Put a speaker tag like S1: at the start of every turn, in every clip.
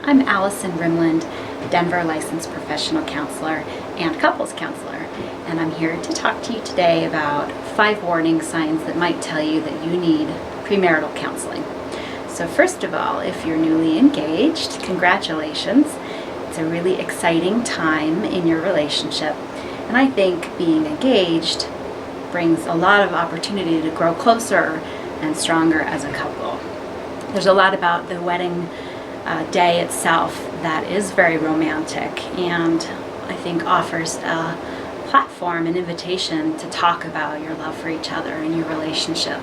S1: I'm Allison Rimland, Denver licensed professional counselor and couples counselor, and I'm here to talk to you today about 5 warning signs that might tell you that you need premarital counseling. So first of all, if you're newly engaged, congratulations. It's a really exciting time in your relationship, and I think being engaged brings a lot of opportunity to grow closer and stronger as a couple. There's a lot about the wedding day itself that is very romantic, and I think offers a platform, an invitation to talk about your love for each other and your relationship,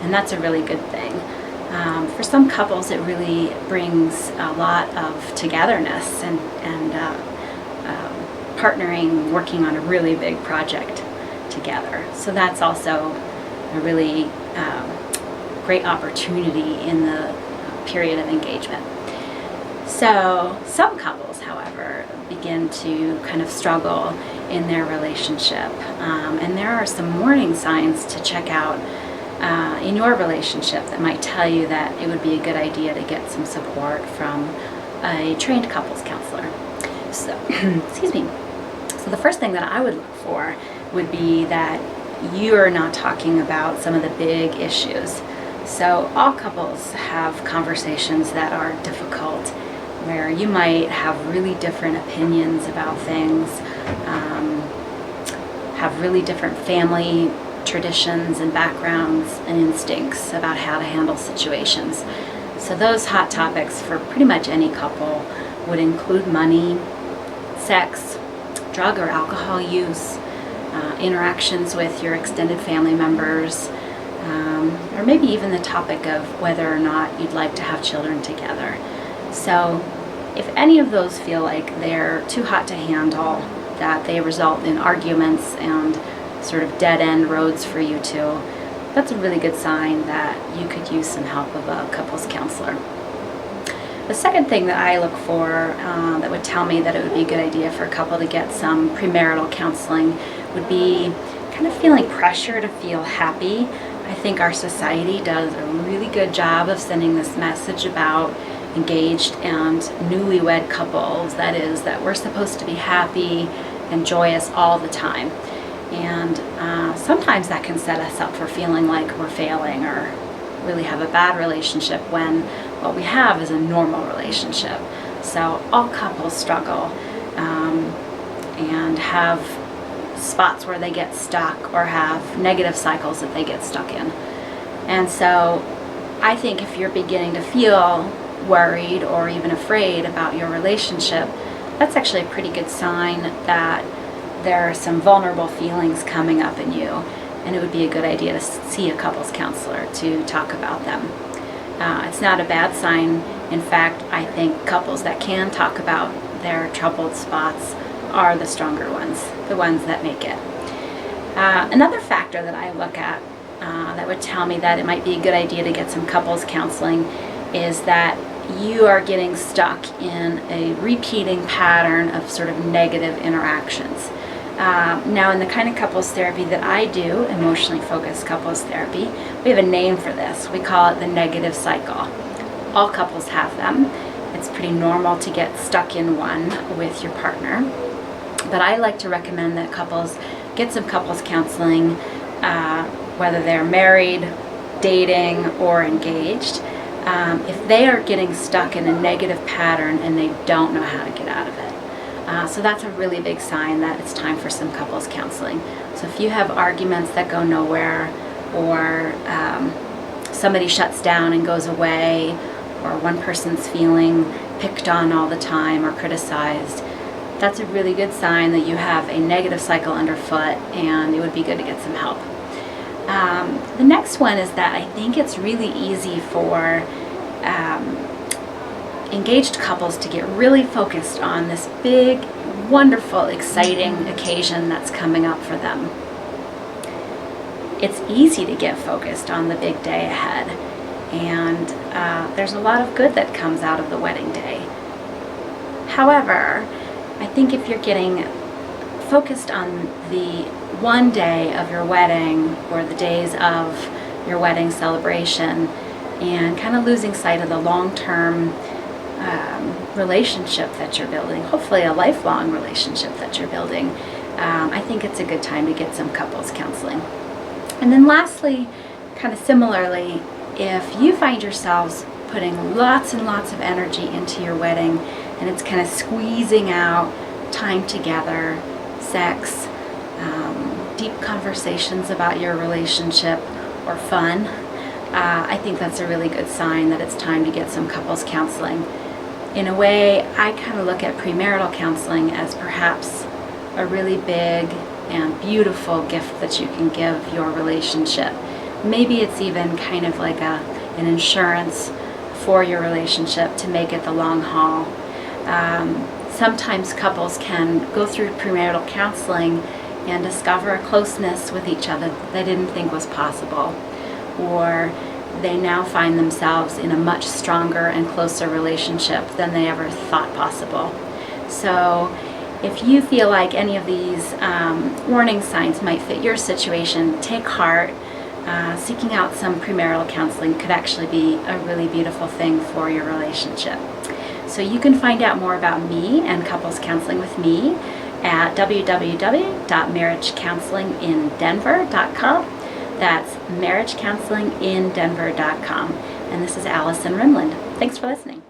S1: and that's a really good thing. For some couples, it really brings a lot of togetherness and partnering, working on a really big project together. So that's also a really great opportunity in the period of engagement. So some couples, however, begin to kind of struggle in their relationship, and there are some warning signs to check out in your relationship that might tell you that it would be a good idea to get some support from a trained couples counselor. So, excuse me. So the first thing that I would look for would be that you're not talking about some of the big issues. So all couples have conversations that are difficult, where you might have really different opinions about things, have really different family traditions and backgrounds and instincts about how to handle situations. So those hot topics for pretty much any couple would include money, sex, drug or alcohol use, interactions with your extended family members, or maybe even the topic of whether or not you'd like to have children together. So if any of those feel like they're too hot to handle, that they result in arguments and sort of dead-end roads for you two, that's a really good sign that you could use some help of a couples counselor. The second thing that I look for that would tell me that it would be a good idea for a couple to get some premarital counseling would be kind of feeling pressure to feel happy. I think our society does a really good job of sending this message about engaged and newlywed couples, that is, that we're supposed to be happy and joyous all the time. And sometimes that can set us up for feeling like we're failing or really have a bad relationship when what we have is a normal relationship. So all couples struggle and have spots where they get stuck or have negative cycles that they get stuck in. And so I think if you're beginning to feel worried or even afraid about your relationship, that's actually a pretty good sign that there are some vulnerable feelings coming up in you, and it would be a good idea to see a couples counselor to talk about them. It's not a bad sign. In fact, I think couples that can talk about their troubled spots are the stronger ones, the ones that make it. Another factor that I look at that would tell me that it might be a good idea to get some couples counseling is that you are getting stuck in a repeating pattern of sort of negative interactions. Now, in the kind of couples therapy that I do, emotionally focused couples therapy, we have a name for this. We call it the negative cycle. All couples have them. It's pretty normal to get stuck in one with your partner. But I like to recommend that couples get some couples counseling, whether they're married, dating, or engaged, if they are getting stuck in a negative pattern and they don't know how to get out of it. So that's a really big sign that it's time for some couples counseling. So if you have arguments that go nowhere, or somebody shuts down and goes away, or one person's feeling picked on all the time or criticized, that's a really good sign that you have a negative cycle underfoot, and it would be good to get some help. The next one is that I think it's really easy for engaged couples to get really focused on this big, wonderful, exciting occasion that's coming up for them. It's easy to get focused on the big day ahead, and there's a lot of good that comes out of the wedding day. However, I think if you're getting focused on the one day of your wedding or the days of your wedding celebration and kind of losing sight of the long-term relationship that you're building, hopefully a lifelong relationship that you're building, I think it's a good time to get some couples counseling. And then lastly, kind of similarly, if you find yourselves putting lots and lots of energy into your wedding and it's kind of squeezing out time together, sex, deep conversations about your relationship, or fun, I think that's a really good sign that it's time to get some couples counseling. In a way, I kind of look at premarital counseling as perhaps a really big and beautiful gift that you can give your relationship. Maybe it's even kind of like an insurance for your relationship to make it the long haul. Sometimes couples can go through premarital counseling and discover a closeness with each other that they didn't think was possible, or they now find themselves in a much stronger and closer relationship than they ever thought possible. So if you feel like any of these warning signs might fit your situation, take heart. Seeking out some premarital counseling could actually be a really beautiful thing for your relationship. So you can find out more about me and couples counseling with me at www.marriagecounselingindenver.com. That's marriagecounselingindenver.com. And this is Allison Rimland. Thanks for listening.